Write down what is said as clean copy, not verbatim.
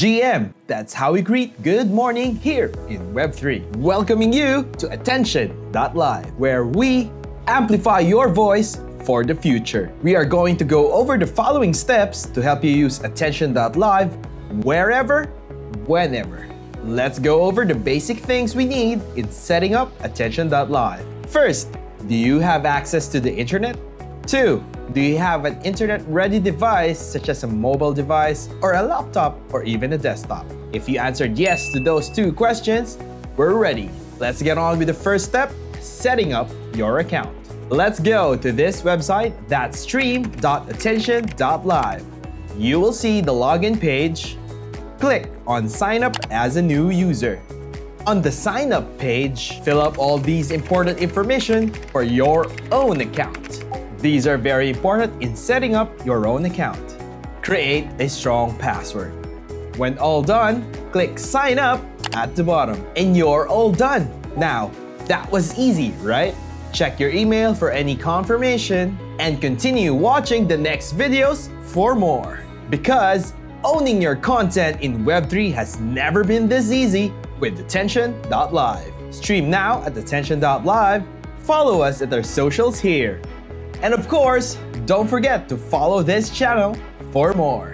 GM, that's how we greet good morning here in Web3. Welcoming you to ATTN.LIVE, where we amplify your voice for the future. We are going to go over the following steps to help you use ATTN.LIVE wherever, whenever. Let's go over the basic things we need in setting up ATTN.LIVE. First, do you have access to the internet? 2. Do you have an internet-ready device such as a mobile device or a laptop or even a desktop? If you answered yes to those 2 questions, we're ready. Let's get on with the first step, setting up your account. Let's go to this website, that's stream.ATTN.LIVE. You will see the login page. Click on Sign Up as a new user. On the Sign Up page, fill up all these important information for your own account. These are very important in setting up your own account. Create a strong password. When all done, click Sign Up at the bottom, and you're all done. Now, that was easy, right? Check your email for any confirmation and continue watching the next videos for more. Because owning your content in Web3 has never been this easy with ATTN.LIVE. Stream now at ATTN.LIVE. Follow us at our socials here. And of course, don't forget to follow this channel for more.